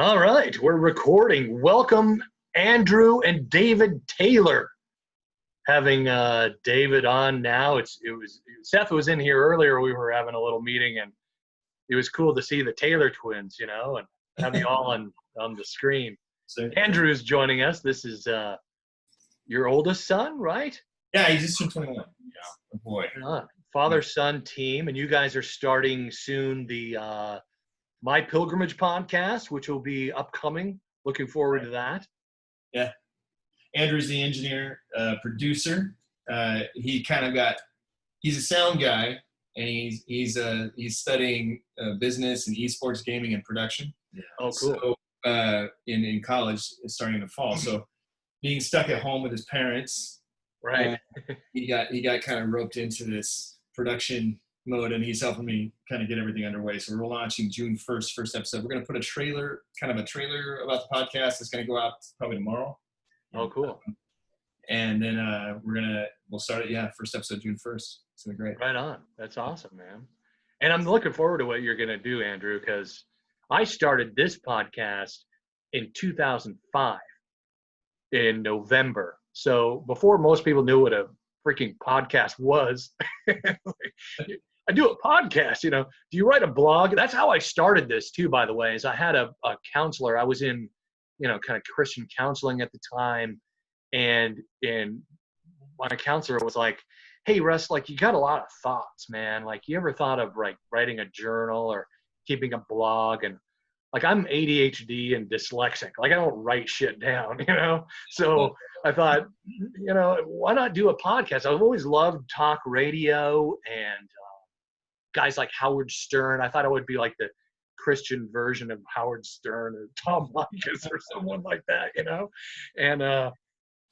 All right, we're recording. Welcome, Andrew and David Taylor. Having David on now. Seth was in here earlier. We were having a little meeting, and it was cool to see the Taylor twins, and have you all on the screen. So, Andrew's joining us. This is your oldest son, right? yeah, he's just turned 21. Yeah, boy. Father-son team, and you guys are starting soon the My Pilgrimage podcast, which will be upcoming. Looking forward to that. Yeah. Andrew's the engineer, producer. He's a sound guy, and he's studying business and esports gaming and production. Yeah. Oh, cool. So in college, it's starting in the fall. So being stuck at home with his parents, right? He got kind of roped into this production mode, and he's helping me kind of get everything underway. So we're launching June 1st, first episode. We're going to put a trailer about the podcast. It's going to go out probably tomorrow. Oh, cool. And then we'll start it. Yeah. First episode, June 1st. It's going to be great. Right on. That's awesome, man. And I'm looking forward to what you're going to do, Andrew, because I started this podcast in 2005 in November. So before most people knew what a freaking podcast was, I do a podcast, do you write a blog? That's how I started this too, by the way, is I had a counselor. I was in, kind of Christian counseling at the time. And my counselor was like, hey, Russ, you got a lot of thoughts, man. You ever thought of writing a journal or keeping a blog? And I'm ADHD and dyslexic. I don't write shit down, So I thought, why not do a podcast? I've always loved talk radio and guys like Howard Stern. I thought it would be like the Christian version of Howard Stern or Tom Leykis or someone like that, And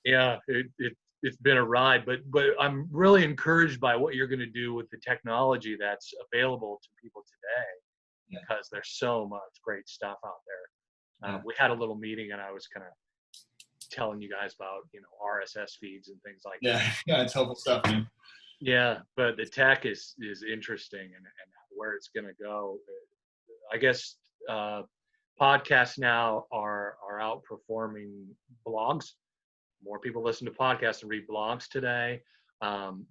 it's been a ride, but I'm really encouraged by what you're going to do with the technology that's available to people today, because there's so much great stuff out there. We had a little meeting, and I was kind of telling you guys about RSS feeds and things like that. Yeah, it's helpful stuff, man. Yeah, but the tech is interesting, and where it's going to go. I guess podcasts now are outperforming blogs. More people listen to podcasts and read blogs today.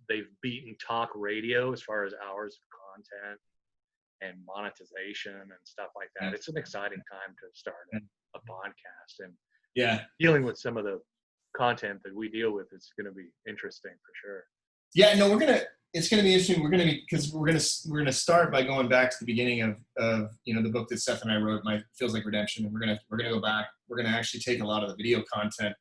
They've beaten talk radio as far as hours of content and monetization and stuff like that. It's an exciting time to start a podcast, and dealing with some of the content that we deal with is going to be interesting for sure. Yeah, no, it's going to be interesting. Because we're going to start by going back to the beginning of the book that Seth and I wrote, My Feels Like Redemption, and we're going to go back. We're going to actually take a lot of the video content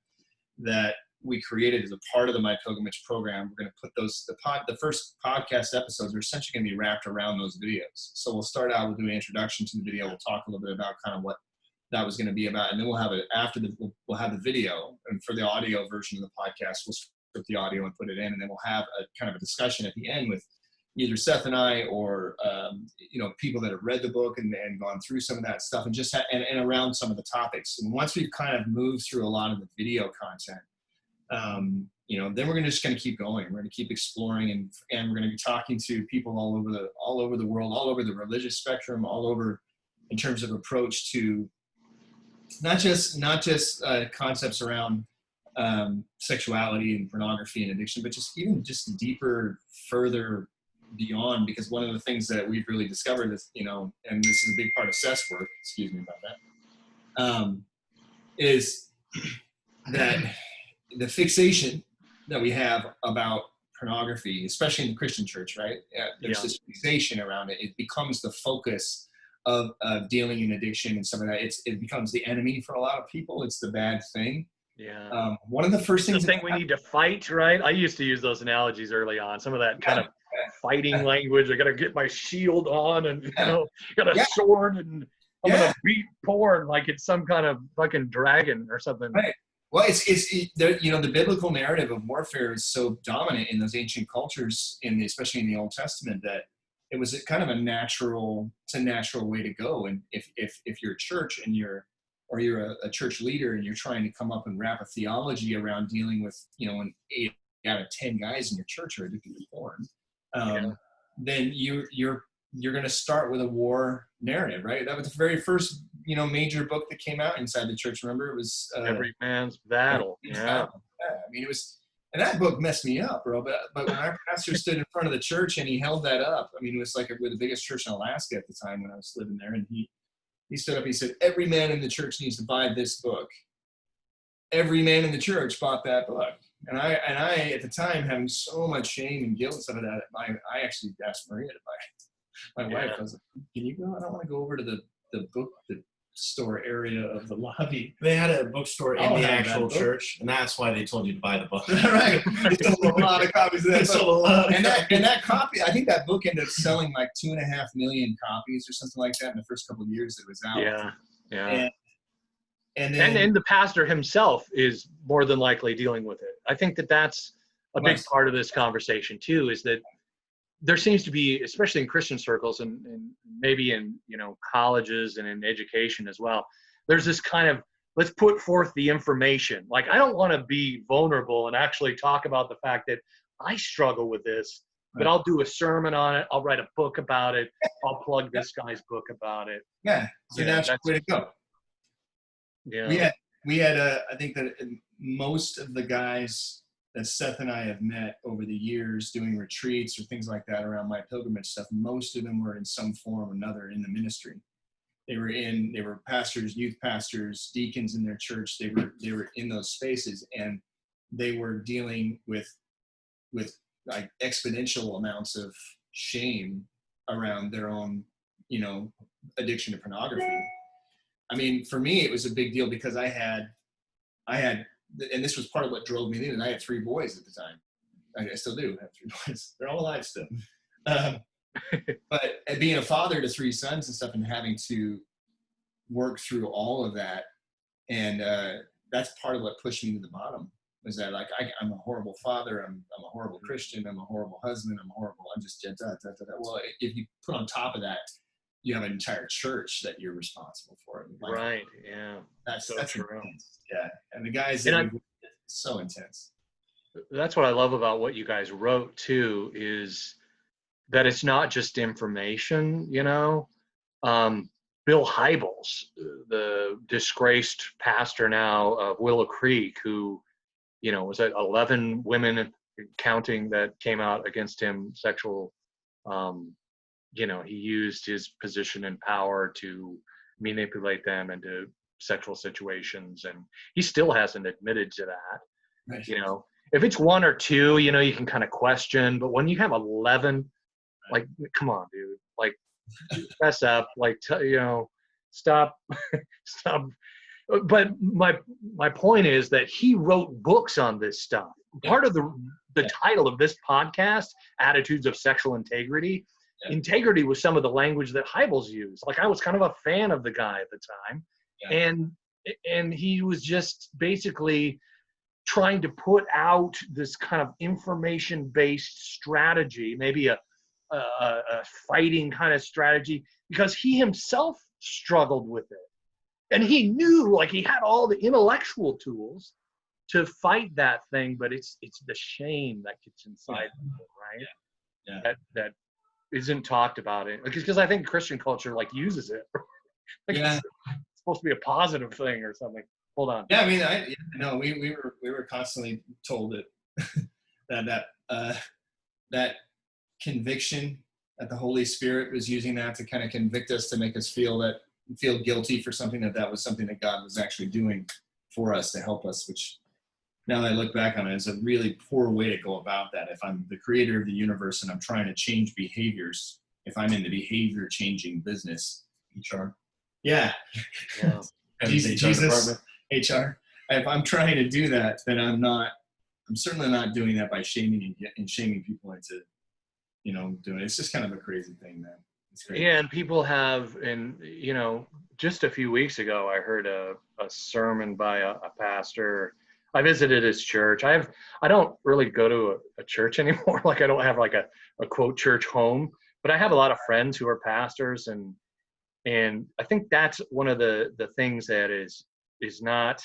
that we created as a part of the My Pilgrimage program. We're going to put the first podcast episodes are essentially going to be wrapped around those videos. So we'll start out with doing an introduction to the video. We'll talk a little bit about kind of what that was going to be about, and then we'll have it we'll have the video, and for the audio version of the podcast, we'll script the audio and put it in, and then we'll have a kind of a discussion at the end with either Seth and I or people that have read the book and gone through some of that stuff, and just and around some of the topics. And once we've kind of moved through a lot of the video content, then we're just going to keep going. We're going to keep exploring, and we're going to be talking to people all over the world, all over the religious spectrum, all over in terms of approach to not just concepts around sexuality and pornography and addiction, but just deeper, further beyond. Because one of the things that we've really discovered is, and this is a big part of Seth's work, excuse me about that, is that the fixation that we have about pornography, especially in the Christian church, right? There's this fixation around it. It becomes the focus of dealing in addiction and some of that. It becomes the enemy for a lot of people. It's the bad thing. Yeah. One of the first things the thing we need to fight, right? I used to use those analogies early on. Some of that kind of fighting language. I got to get my shield on, and got a sword, and I'm gonna beat porn like it's some kind of fucking dragon or something. Right. Well, the biblical narrative of warfare is so dominant in those ancient cultures, especially in the Old Testament, that it was a natural way to go. And if you're a church and you're a church leader and you're trying to come up and wrap a theology around dealing with, when 8 out of 10 guys in your church are addicted to porn, then you're going to start with a war narrative, right? That was the very first major book that came out inside the church. Remember, it was Every Man's Battle. Every Man's Yeah. Battle. Yeah, I mean, it was, and that book messed me up, bro. But when our pastor stood in front of the church and he held that up, I mean, it was like we're the biggest church in Alaska at the time when I was living there, and he stood up. He said, "Every man in the church needs to buy this book." Every man in the church bought that book. And I at the time, having so much shame and guilt and stuff like that, I actually asked Maria to buy it. My wife, I was like, "Can you go? I don't want to go over to the bookstore area of the lobby." They had a bookstore in I'll the have that actual book. church, and that's why they told you to buy the book. Right. They sold a lot of copies of They that book. sold a lot. And that copy, I think that book ended up selling like 2.5 million copies or something like that in the first couple of years it was out. Yeah. Yeah. And then And the pastor himself is more than likely dealing with it. I think that's a big part of this conversation too, is that there seems to be, especially in Christian circles and maybe in, colleges and in education as well, there's this kind of, let's put forth the information. Like, I don't want to be vulnerable and actually talk about the fact that I struggle with this, but I'll do a sermon on it. I'll write a book about it. I'll plug this guy's book about it. yeah, so that's the way to go. Yeah. We had I think that most of the guys that Seth and I have met over the years doing retreats or things like that around my pilgrimage stuff, most of them were in some form or another in the ministry. They were pastors, youth pastors, deacons in their church. They were in those spaces, and they were dealing with like exponential amounts of shame around their own, addiction to pornography. I mean, for me, it was a big deal because I had, and this was part of what drove me in. I had 3 boys at the time. I still do have 3 boys. They're all alive still. But being a father to 3 sons and stuff, and having to work through all of that, and that's part of what pushed me to the bottom. Was that like I'm a horrible father, I'm a horrible Christian, I'm a horrible husband, I'm just Well, if you put on top of that, you have an entire church that you're responsible for. Like, Right. Yeah. that's true. intense. Yeah, and the guys so intense. That's what I love about what you guys wrote too, is that it's not just information. Bill Hybels, the disgraced pastor now of Willow Creek, who, was at 11 women counting that came out against him sexual. He used his position and power to manipulate them into sexual situations, and he still hasn't admitted to that. Right. If it's 1 or 2, you can kind of question, but when you have 11, like, come on, dude, like, fess up, like, stop. But my point is that he wrote books on this stuff. Part of the title of this podcast, Attitudes of Sexual Integrity, integrity was some of the language that Hybels used. Like, I was kind of a fan of the guy at the time. Yeah. And he was just basically trying to put out this kind of information-based strategy, maybe a fighting kind of strategy, because he himself struggled with it. And he knew, like, he had all the intellectual tools to fight that thing, but it's the shame that gets inside people, right? Yeah. That isn't talked about it, because I think Christian culture uses it. It's supposed to be a positive thing or something. Hold on. Yeah, I mean, we were constantly told that that conviction, that the Holy Spirit was using that to kind of convict us, to make us feel guilty for something, that was something that God was actually doing for us to help us, which now that I look back on it, is a really poor way to go about that. If I'm the creator of the universe and I'm trying to change behaviors, if I'm in the behavior changing business, HR. Yeah. Jesus, HR. If I'm trying to do that, then I'm certainly not doing that by shaming people into, doing it. It's just kind of a crazy thing, man. Yeah, and people have, and just a few weeks ago, I heard a sermon by a pastor. I visited his church. I don't really go to a church anymore. Like, I don't have like a quote church home, but I have a lot of friends who are pastors, and I think that's one of the things that is not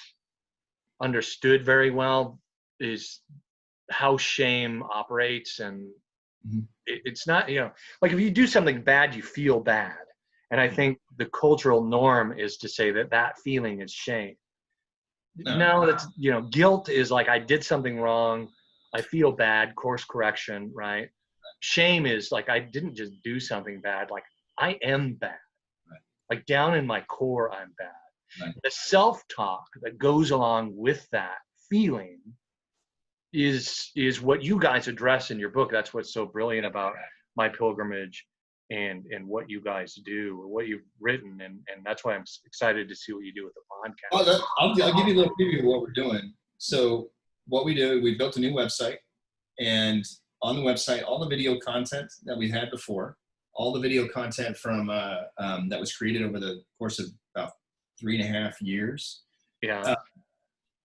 understood very well, is how shame operates. And it's not, like, if you do something bad, you feel bad. And I think the cultural norm is to say that that feeling is shame. No, that's, guilt is like, I did something wrong. I feel bad, course correction, right? Shame is like, I didn't just do something bad. Like, I am bad. Right. Like, down in my core, I'm bad. Right. The self-talk that goes along with that feeling is what you guys address in your book. That's what's so brilliant about My Pilgrimage and what you guys do, or what you've written, and that's why I'm excited to see what you do with the podcast. Well, I'll give you a little preview of what we're doing. So what we do, we built a new website, and on the website, all the video content that we had before, all the video content from that was created over the course of about 3.5 years,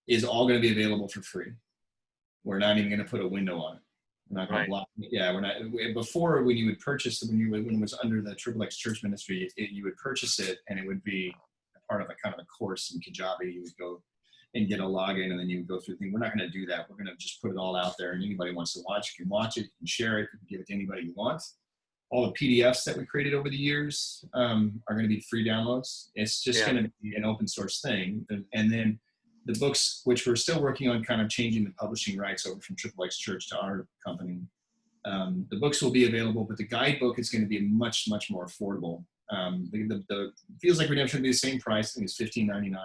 is all going to be available for free. We're not even going to put a window on it. We're not going to block it. Yeah, we're not. Before, when you would purchase it, when it was under the XXX Church Ministry, you would purchase it, and it would be a part of a kind of a course in Kajabi. You would go and get a login, and then you would go through the thing. We're not going to do that. We're going to just put it all out there, and anybody wants to watch, you can watch it, you can share it, you can give it to anybody you want. All the PDFs that we created over the years are going to be free downloads. It's just going to be an open source thing, and then the books, which we're still working on kind of changing the publishing rights over from XXX Church to our company. The books will be available, but the guidebook is going to be much, much more affordable. The Feels Like Redemption will be the same price. I think it's $15.99.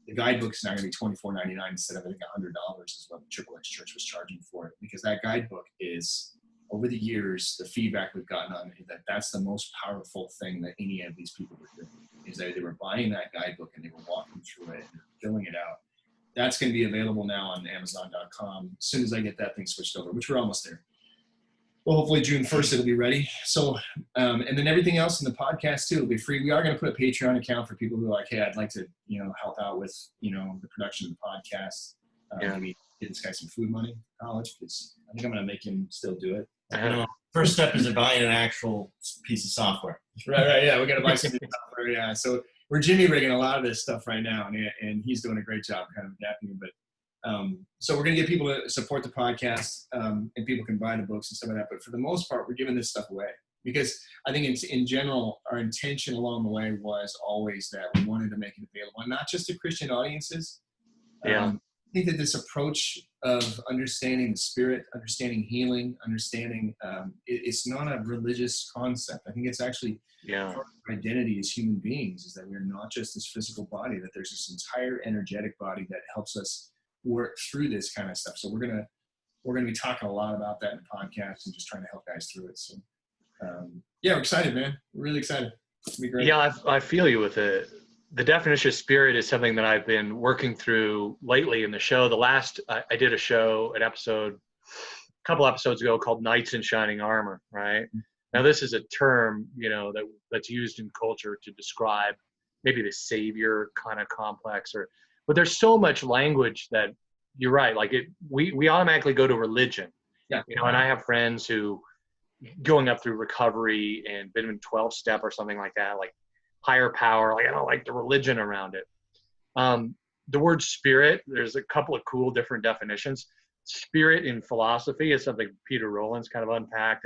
The guidebook is now going to be $24.99 instead of, I think, $100 is what XXX Church was charging for it. Because that guidebook is, over the years, the feedback we've gotten on it, that's the most powerful thing that any of these people were doing, is that they were buying that guidebook and they were walking through it and filling it out. That's going to be available now on Amazon.com as soon as I get that thing switched over, which we're almost there. Well, hopefully June 1st it'll be ready. So, and then everything else in the podcast too will be free. We are going to put a Patreon account for people who are like, hey, I'd like to, help out with, the production of the podcast. Maybe get this guy some food money in college, because I think I'm going to make him still do it. First step is buying an actual piece of software. Right. Yeah, we got to buy some software. Yeah. So we're Jimmy rigging a lot of this stuff right now, and he's doing a great job kind of adapting it. But so we're going to get people to support the podcast, and people can buy the books and stuff like that. But for the most part, we're giving this stuff away, because I think in general, our intention along the way was always that we wanted to make it available, and not just to Christian audiences. I think that this approach of understanding the Spirit, understanding healing, understanding it's not a religious concept. I think it's actually part of our identity as human beings, is that we're not just this physical body, that there's this entire energetic body that helps us work through this kind of stuff. So we're gonna be talking a lot about that in the podcast and just trying to help guys through it. So we're excited, man. We're really excited. It's gonna be great. Yeah, I feel you with it. The definition of spirit is something that I've been working through lately in the show. I did an episode a couple episodes ago called Knights in Shining Armor, right? Mm-hmm. Now this is a term, that's used in culture to describe maybe the savior kind of complex, but there's so much language that you're right. Like we automatically go to religion, and I have friends who going up through recovery and been in 12-step or something like that, like higher power, like I don't like the religion around it. The word spirit, there's a couple of cool different definitions. Spirit in philosophy is something Peter Rollins kind of unpacked.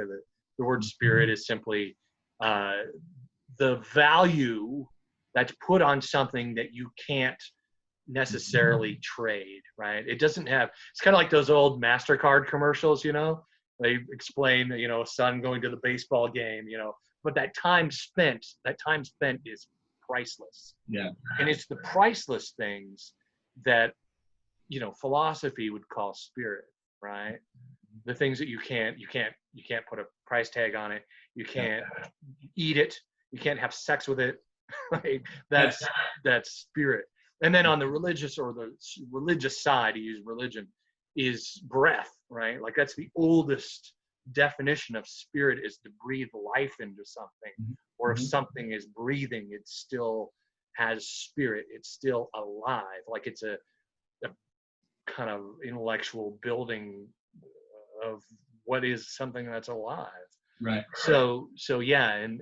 The word spirit is simply the value that's put on something that you can't necessarily trade, right? It doesn't have, it's kind of like those old MasterCard commercials, they explain, a son going to the baseball game, but that time spent is priceless. Yeah. And it's the priceless things that, philosophy would call spirit, right? The things that you can't put a price tag on it. You can't eat it. You can't have sex with it. Right? That's spirit. And then on the religious side, to use religion, is breath, right? Like that's the oldest definition of spirit, is to breathe life into something. Or if something is breathing, it still has spirit. It's still alive. Like it's a kind of intellectual building of what is something that's alive. Right. So yeah, and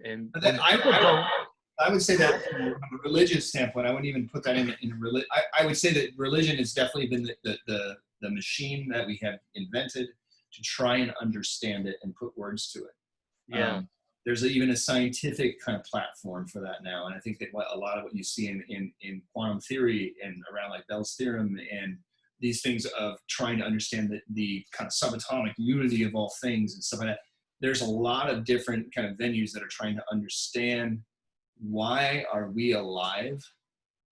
I would say that from a religious standpoint, I wouldn't even put that in religion. I would say that religion has definitely been the machine that we have invented to try and understand it and put words to it. Yeah. there's even a scientific kind of platform for that now. And I think that a lot of what you see in quantum theory and around like Bell's theorem and these things of trying to understand the kind of subatomic unity of all things and stuff like that, there's a lot of different kind of venues that are trying to understand, why are we alive?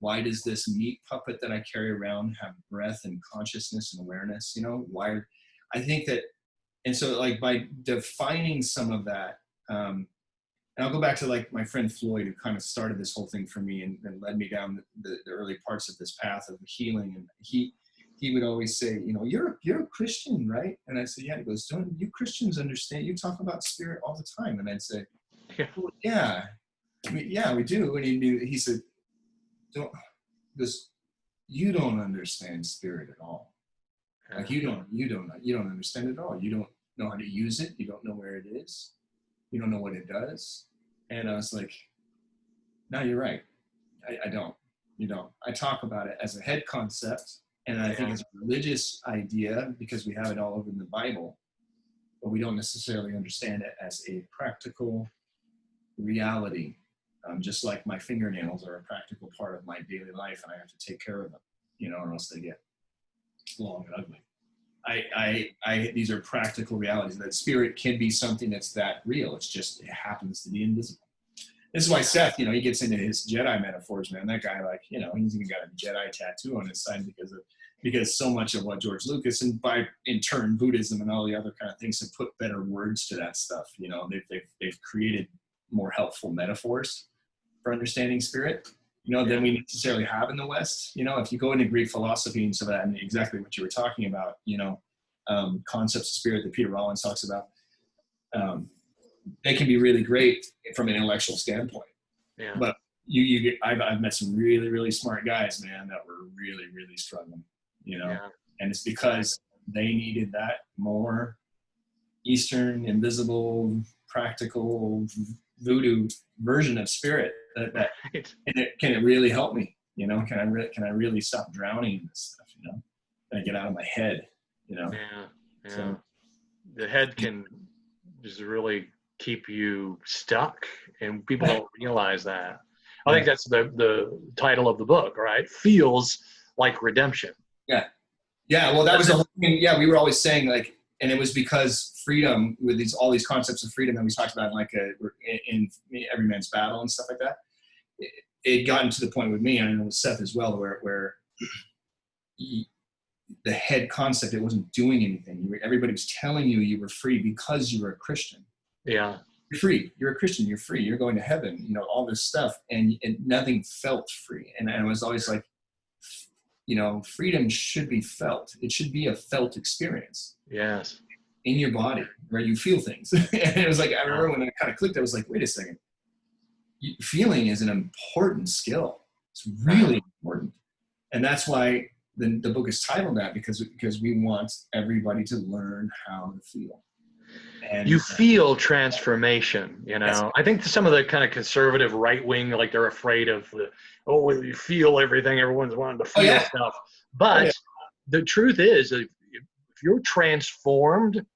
Why does this meat puppet that I carry around have breath and consciousness and awareness? You know, why? I think that, and so like by defining some of that, and I'll go back to like my friend Floyd, who kind of started this whole thing for me and led me down the early parts of this path of healing. And he would always say, you know, you're a Christian, right? And I said, yeah. He goes, don't you Christians understand? You talk about spirit all the time. And I'd say, well, yeah, we do. And he said, he goes, you don't understand spirit at all. Like you don't understand it at all. You don't know how to use it. You don't know where it is. You don't know what it does. And I was like, no, you're right. I don't. You know, I talk about it as a head concept, and I think it's a religious idea because we have it all over in the Bible, but we don't necessarily understand it as a practical reality. Just like my fingernails are a practical part of my daily life, and I have to take care of them, you know, or else they get long and ugly. These are practical realities. That spirit can be something that's that real. It's just, it happens to be invisible. This is why Seth, you know, he gets into his Jedi metaphors, man. That guy, like, you know, he's even got a Jedi tattoo on his side because so much of what George Lucas and by in turn Buddhism and all the other kind of things have put better words to that stuff. You know, they've created more helpful metaphors for understanding spirit, you know, than we necessarily have in the West. You know, if you go into Greek philosophy and so that, and exactly what you were talking about, you know, concepts of spirit that Peter Rollins talks about, they can be really great from an intellectual standpoint. Yeah. But I've met some really, really smart guys, man, that were really, really struggling, you know, and it's because they needed that more Eastern, invisible, practical voodoo version of spirit that can it really help me, you know, can I really stop drowning in this stuff, you know, can I get out of my head, you know? So, the head can just really keep you stuck, and people don't realize that. I think that's the title of the book, right? Feels like redemption. Well, that was the whole thing. Yeah, we were always saying, like, and it was because freedom, with all these concepts of freedom that we talked about, like in Every Man's Battle and stuff like that, it gotten to the point with me, and I know with Seth as well, where the head concept, it wasn't doing anything. Everybody was telling you were free because you were a Christian. Yeah. You're free. You're a Christian. You're free. You're going to heaven. You know, all this stuff, and nothing felt free. And I was always like, you know, freedom should be felt. It should be a felt experience. Yes. In your body, where you feel things. And it was like, I remember when it kind of clicked, I was like, wait a second. Feeling is an important skill. It's really important. And that's why the book is titled that, because we want everybody to learn how to feel. And you feel transformation, you know. I think some of the kind of conservative right wing, like they're afraid of you feel everything, everyone's wanting to feel stuff. But the truth is, if you're transformed,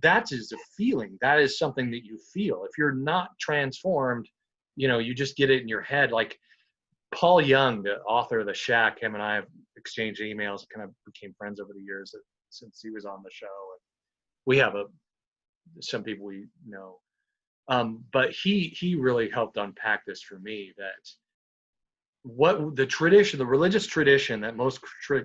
that is a feeling. That is something that you feel. If you're not transformed, you know, you just get it in your head. Like Paul Young, the author of The Shack, him and I have exchanged emails, kind of became friends over the years since he was on the show. And we have some people we know. But he really helped unpack this for me, that what the religious tradition that most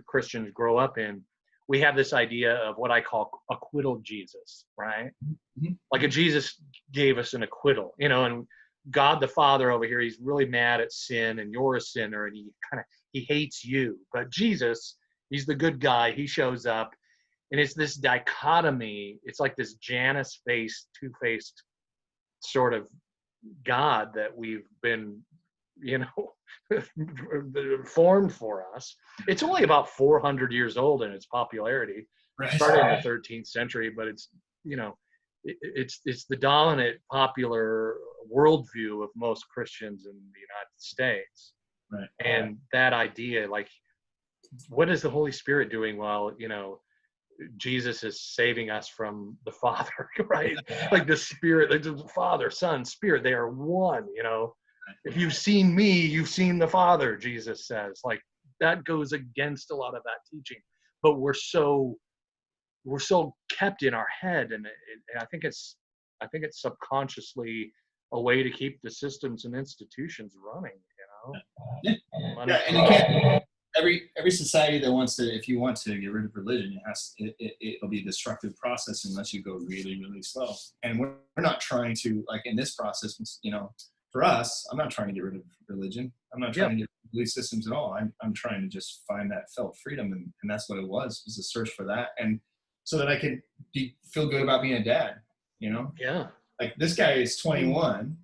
Christians grow up in, we have this idea of what I call acquittal Jesus, right? Mm-hmm. Like a Jesus gave us an acquittal, you know, and God the Father over here, he's really mad at sin, and you're a sinner, and he hates you. But Jesus, he's the good guy. He shows up, and it's this dichotomy. It's like this Janus-faced, two-faced sort of God that we've been, you know, formed for us. It's only about 400 years old in its popularity. Right. Started in the 13th century, but it's, you know, it's the dominant popular worldview of most Christians in the United States. Right. And that idea, like, what is the Holy Spirit doing while, you know, Jesus is saving us from the Father, right? Like the Spirit, like the Father, Son, Spirit, they are one, you know. If you've seen me, you've seen the Father, Jesus says. Like that goes against a lot of that teaching. But we're so kept in our head, and I think it's subconsciously a way to keep the systems and institutions running, you know. Yeah, and you can't. Every society that wants to, if you want to get rid of religion, it'll be a destructive process unless you go really, really slow. And we're not trying to, like in this process, you know, for us, I'm not trying to get rid of religion. I'm not trying to get rid of belief systems at all. I'm trying to just find that felt freedom, and that's what it was a search for that, and so that I could feel good about being a dad, you know? Yeah. Like this guy is 21,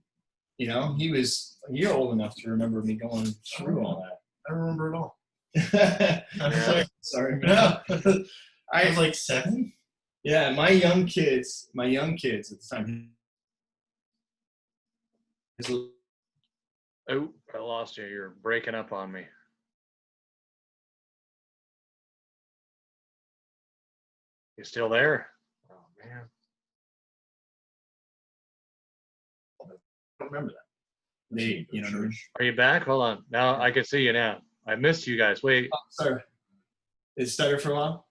you know, you're old enough to remember me going through all that. I don't remember it all. I'm sorry. No. I was like 7. Yeah, my young kids at the time. Oh, I lost you. You're breaking up on me. You still there? Oh man. I don't remember that. They, you know, Are you back? Hold on. Now I can see you now. I missed you guys. Wait. oh, sorry. It started for a while.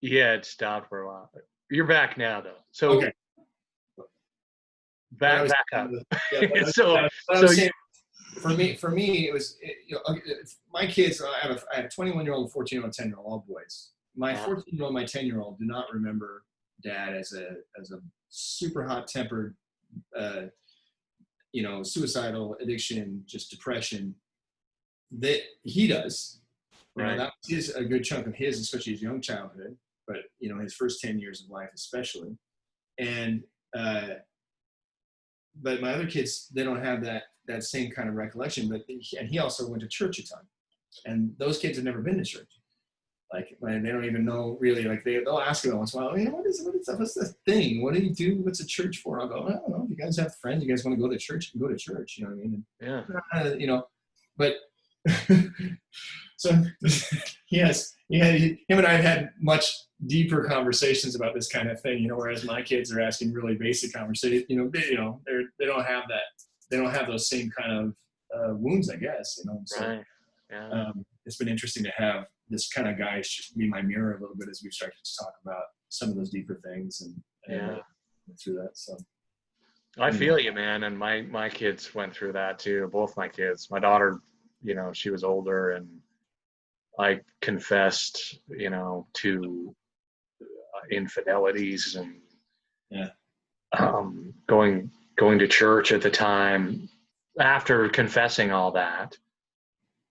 Yeah, it stopped for a while. You're back now, though. So Okay. back up. Yeah, so for me, it was my kids. I have a 21-year-old, 14-year-old, 10-year-old, all boys. My 14-year-old, my 10-year-old do not remember dad as a super hot-tempered, you know, suicidal, addiction, just depression. That he does. You know, that is a good chunk of his, especially his young childhood, but you know, his first 10 years of life especially. And but my other kids, they don't have that same kind of recollection. But he also went to church a ton, and those kids have never been to church. Like they don't even know really. Like they'll ask me once in a while, what's the thing? What do you do? What's a church for? I'll go, I don't know. If you guys have friends, you guys want to go to church, you can go to church. You know what I mean? Yeah. You know, but. So him and I have had much deeper conversations about this kind of thing, you know, whereas my kids are asking really basic conversations, they don't have that, they don't have those same kind of wounds, I guess, you know. So, right. Yeah. It's been interesting to have this kind of guy be my mirror a little bit as we've started to talk about some of those deeper things and through that. So I feel you, man. And my kids went through that too. Both my kids. My daughter, you know, she was older, and I confessed, you know, to infidelities and going to church at the time after confessing all that.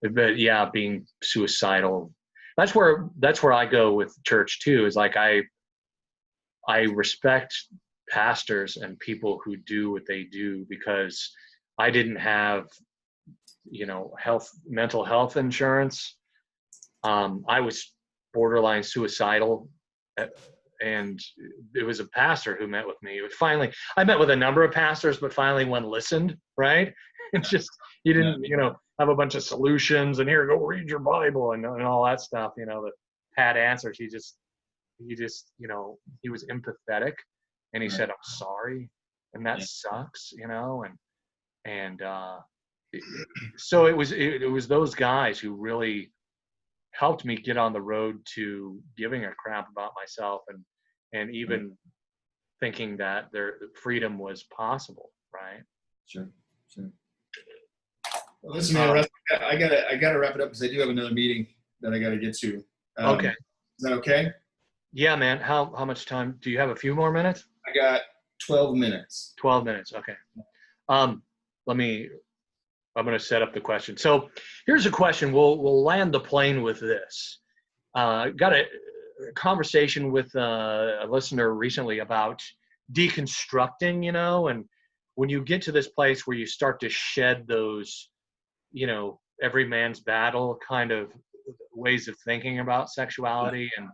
But yeah, being suicidal. That's where I go with church too, is like I respect pastors and people who do what they do, because I didn't have, you know, mental health insurance. I was borderline suicidal, and it was a pastor who met with me. It was finally, I met with a number of pastors, but finally one listened, right? It's just, you didn't, you know, have a bunch of solutions and here, go read your Bible and all that stuff, you know, that had answers. He just, you know, he was empathetic, and he said, I'm sorry. And that sucks, you know, and so it was those guys who really helped me get on the road to giving a crap about myself, and even thinking that their freedom was possible, right? Sure. Well, listen, man, Russ, I gotta wrap it up because I do have another meeting that I gotta get to. Okay. Is that okay? Yeah, man. How much time do you have? A few more minutes? I got 12 minutes. 12 minutes. Okay. I'm going to set up the question. So here's a question. We'll land the plane with this. Got a conversation with a listener recently about deconstructing, you know, and when you get to this place where you start to shed those, you know, every man's battle kind of ways of thinking about sexuality, and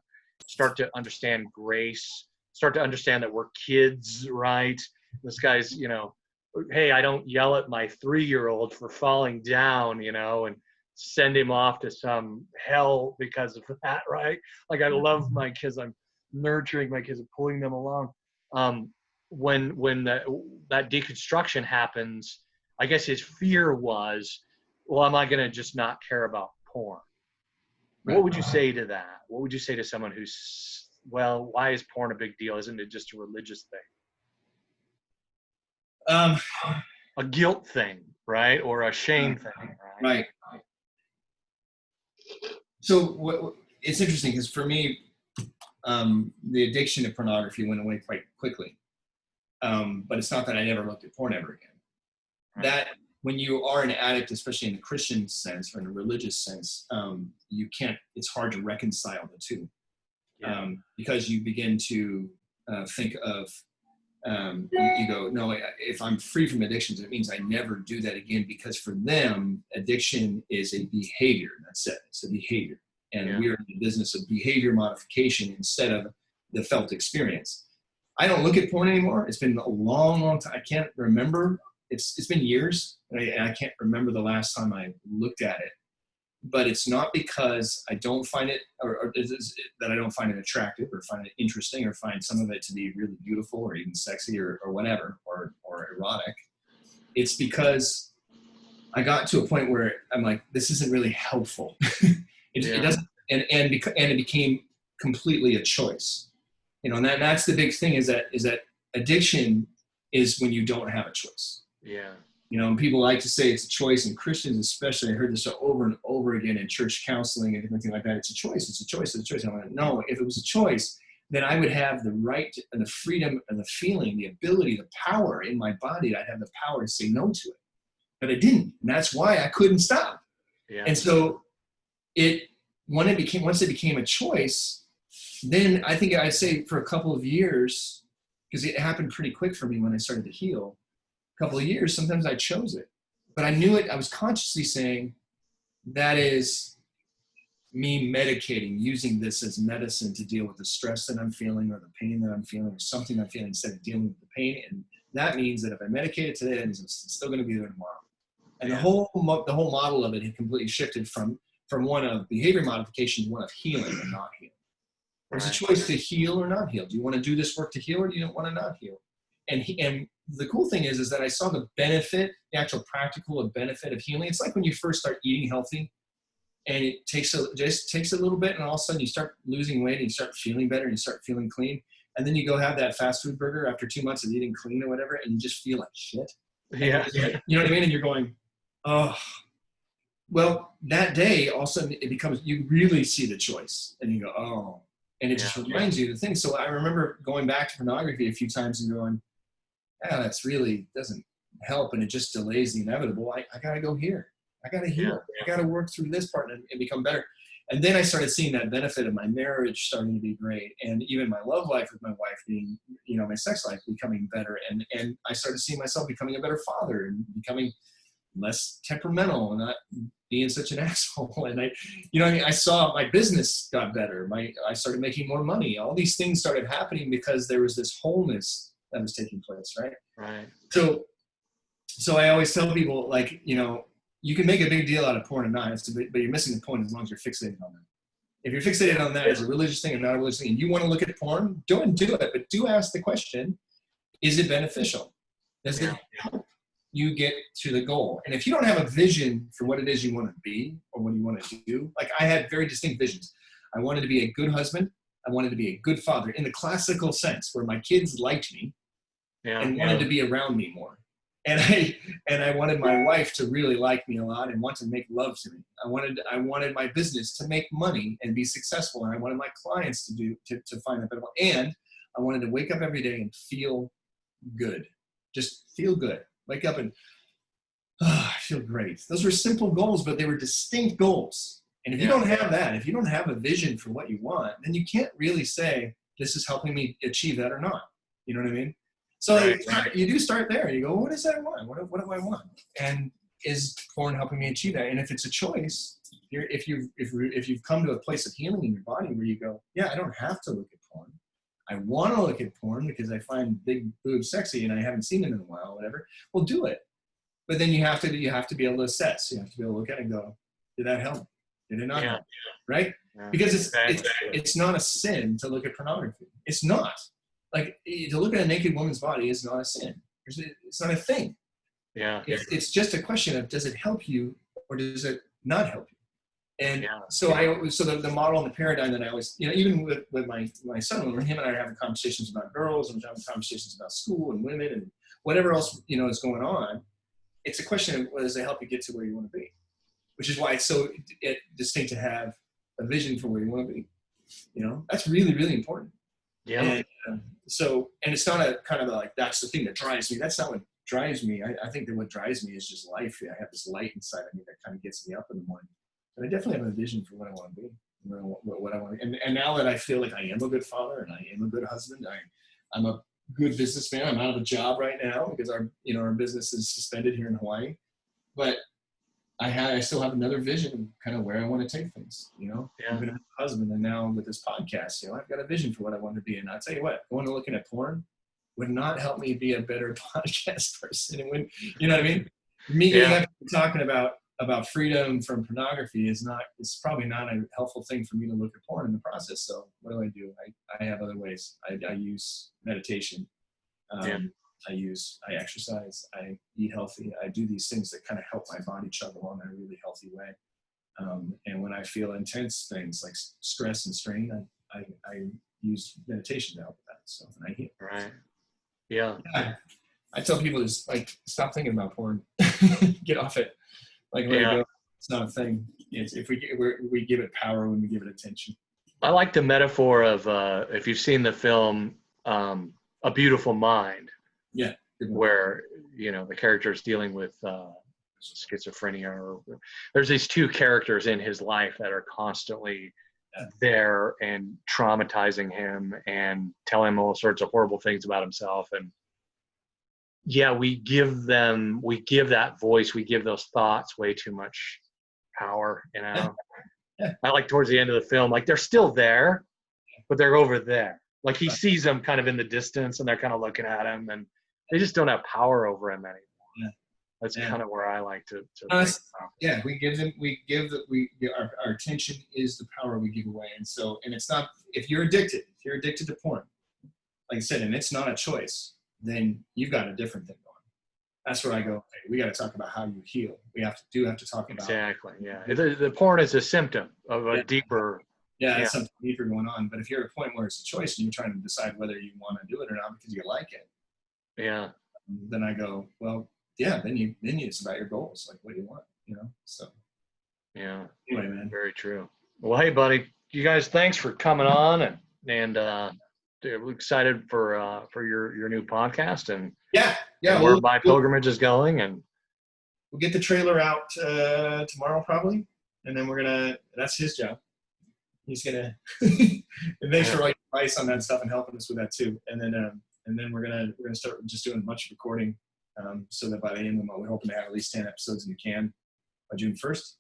start to understand grace, start to understand that we're kids, right? This guy's, you know, hey, I don't yell at my 3-year-old for falling down, you know, and send him off to some hell because of that, right? Like I love my kids. nurturing my kids and pulling them along. When that deconstruction happens, I guess his fear was, well, am I going to just not care about porn? What would you say to that? What would you say to someone who's, well, why is porn a big deal? Isn't it just a religious thing? A guilt thing, right? Or a shame thing, right? Right. So it's interesting because for me, the addiction to pornography went away quite quickly. But it's not that I never looked at porn ever again. Right. That when you are an addict, especially in the Christian sense or in a religious sense, it's hard to reconcile the two. Yeah. Because you begin to think of, you go, no, if I'm free from addictions, it means I never do that again, because for them, addiction is a behavior. That's it. It's a behavior. And we're in the business of behavior modification instead of the felt experience. I don't look at porn anymore. It's been a long, long time. I can't remember. It's been years, and I can't remember the last time I looked at it. But it's not because I don't find it, or that I don't find it attractive or find it interesting or find some of it to be really beautiful or even sexy or whatever, or erotic. It's because I got to a point where I'm like, this isn't really helpful. It doesn't, and it became completely a choice. And that's the big thing is that addiction is when you don't have a choice. Yeah. And people like to say it's a choice, and Christians especially, I heard this over and over again in church counseling and different things like that. It's a choice. It's a choice. It's a choice. And I'm like, no, if it was a choice, then I would have the right and the freedom and the feeling, the ability, the power in my body. I'd have the power to say no to it. But I didn't. And that's why I couldn't stop. Yeah. And so once it became a choice, then I think I'd say for a couple of years, because it happened pretty quick for me when I started to heal, a couple of years, sometimes I chose it. But I knew it, I was consciously saying, that is me medicating, using this as medicine to deal with the stress that I'm feeling or the pain that I'm feeling or something I'm feeling instead of dealing with the pain. And that means that if I medicate it today, that means it's still going to be there tomorrow. And the whole model of it had completely shifted from one of behavior modification to one of healing and not healing. There's a choice to heal or not heal. Do you want to do this work to heal, or do you don't want to not heal? And the cool thing is that I saw the benefit, the actual practical benefit of healing. It's like when you first start eating healthy, and it just takes a little bit, and all of a sudden you start losing weight and you start feeling better and you start feeling clean. And then you go have that fast food burger after 2 months of eating clean or whatever, and you just feel like shit. Yeah. You know what I mean? And you're going, oh. Well, that day, all of a sudden it becomes, you really see the choice, and you go, oh. And it just reminds you of the thing. So I remember going back to pornography a few times and going, that's really doesn't help, and it just delays the inevitable. I got to go here. I got to heal. I got to work through this part and become better. And then I started seeing that benefit of my marriage starting to be great, and even my love life with my wife being, my sex life becoming better. And I started seeing myself becoming a better father and becoming less temperamental and not being such an asshole. And I saw my business got better. I started making more money. All these things started happening because there was this wholeness that was taking place, right? Right. So I always tell people, like, you can make a big deal out of porn and not, but you're missing the point as long as you're fixated on that. If you're fixated on that as a religious thing and not a religious thing, and you want to look at porn, go and do it. But do ask the question, is it beneficial? Does it help you get to the goal? And if you don't have a vision for what it is you want to be or what you want to do, like I had very distinct visions. I wanted to be a good husband. I wanted to be a good father in the classical sense, where my kids liked me and wanted to be around me more. And I wanted my wife to really like me a lot and want to make love to me. I wanted my business to make money and be successful. And I wanted my clients to find that better. And I wanted to wake up every day and feel good. Just feel good. Wake up and I feel great. Those were simple goals, but they were distinct goals. And if you don't have that, if you don't have a vision for what you want, then you can't really say, this is helping me achieve that or not. You know what I mean? So you do start there. You go, what is that I want? What do I want? And is porn helping me achieve that? And if it's a choice, if you've come to a place of healing in your body where you go, yeah, I don't have to look at porn. I want to look at porn because I find big boobs sexy and I haven't seen it in a while, whatever. Well, do it. But then you have to be able to assess. You have to be able to look at it and go, did that help? Did it not Yeah. help you? Right? Yeah. Because Exactly. it's not a sin to look at pornography. It's not. Like, to look at a naked woman's body is not a sin. It's not a thing. Yeah. It's just a question of, does it help you or does it not help you? And Yeah. so the model and the paradigm that I always, even with my son, when him and I are having conversations about girls and we're having conversations about school and women and whatever else, is going on, it's a question of, does it help you get to where you want to be? Which is why it's so distinct to have a vision for where you want to be. That's really, really important. Yeah. And and it's not a kind of like, that's the thing that drives me. That's not what drives me. I think that what drives me is just life. I have this light inside of me that kind of gets me up in the morning. But I definitely have a vision for what I want to be, what I want to. And now that I feel like I am a good father and I am a good husband, I'm a good businessman. I'm out of a job right now because our business is suspended here in Hawaii. But I still have another vision of kind of where I want to take things, Yeah. Even as a husband, and now with this podcast, I've got a vision for what I want to be. And I'll tell you what, going to looking at porn would not help me be a better podcast person. It wouldn't, you know what I mean? Me getting up and talking about freedom from pornography it's probably not a helpful thing for me to look at porn in the process. So what do? I have other ways. I use meditation. I exercise, I eat healthy. I do these things that kind of help my body chug along in a really healthy way. And when I feel intense things like stress and strain, I use meditation to help with that. So, and I heal. Right. Yeah. I tell people just stop thinking about porn, get off it, let it go. It's not a thing. It's if we give it power when we give it attention. I like the metaphor of if you've seen the film A Beautiful Mind. Yeah. Where the character is dealing with schizophrenia, or there's these two characters in his life that are constantly there and traumatizing him and telling him all sorts of horrible things about himself. And we give that voice, we give those thoughts way too much power. I like towards the end of the film, like they're still there, but they're over there. Like he sees them kind of in the distance and they're kind of looking at him, and they just don't have power over him anymore. Yeah. That's kind of where I like to think about. Yeah, our attention is the power we give away. And it's not, if you're addicted to porn, like I said, and it's not a choice, then you've got a different thing going. That's where I go, hey, we got to talk about how you heal. We have to talk about. Exactly. Yeah. The porn is a symptom of a deeper. Yeah, it's something deeper going on. But if you're at a point where it's a choice and you're trying to decide whether you want to do it or not because you like it, then I go, well, then it's about your goals, like what do you want, so anyway, man. Very true. Well, hey buddy, you guys, thanks for coming on, and we're excited for your new podcast and where My Pilgrimage is going, and we'll get the trailer out tomorrow probably, and then that's his job. He's gonna and thanks for advice on that stuff and helping us with that too, and then we're gonna start just doing a bunch of recording, so that by the end of the month, we're hoping to have at least 10 episodes in the can by June 1st,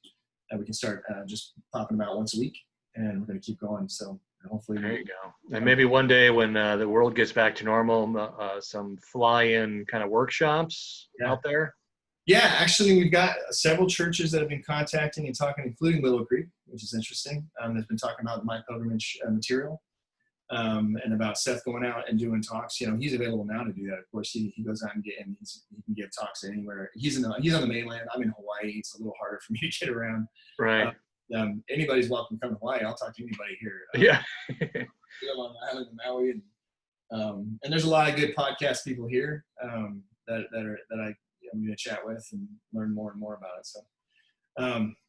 and we can start just popping them out once a week, and we're gonna keep going. So hopefully, there you go. And maybe one day when the world gets back to normal, some fly-in kind of workshops out there. Yeah, actually, we've got several churches that have been contacting and talking, including Willow Creek, which is interesting. That's been talking about My Pilgrimage material, and about Seth going out and doing talks. He's available now to do that. Of course, he goes out and he can give talks anywhere. He's on the mainland. I'm in Hawaii. It's a little harder for me to get around. Right. Anybody's welcome to come to Hawaii. I'll talk to anybody here. On the island of Maui, and there's a lot of good podcast people here that I'm going to chat with and learn more and more about it. So,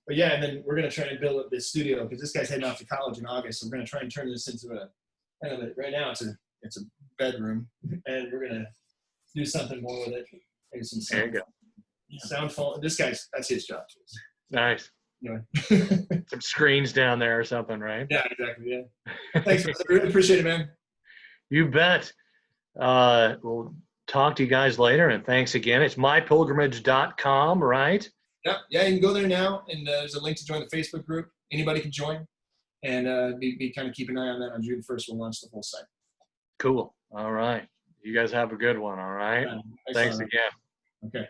but yeah, and then we're going to try to build up this studio because this guy's heading off to college in August. So we're going to try and turn this into right now it's a bedroom, and we're going to do something more with it. Maybe some sound. There you go. Sound phone. That's his job. Nice. Anyway. Some screens down there or something, right? Yeah, exactly. Yeah. Thanks. I really appreciate it, man. You bet. We'll talk to you guys later, and thanks again. It's mypilgrimage.com, right? Yeah, you can go there now, and there's a link to join the Facebook group. Anybody can join, and be kind of keep an eye on that. On June 1st, we'll launch the whole site. Cool. All right. You guys have a good one, all right? Yeah, thanks again. Okay.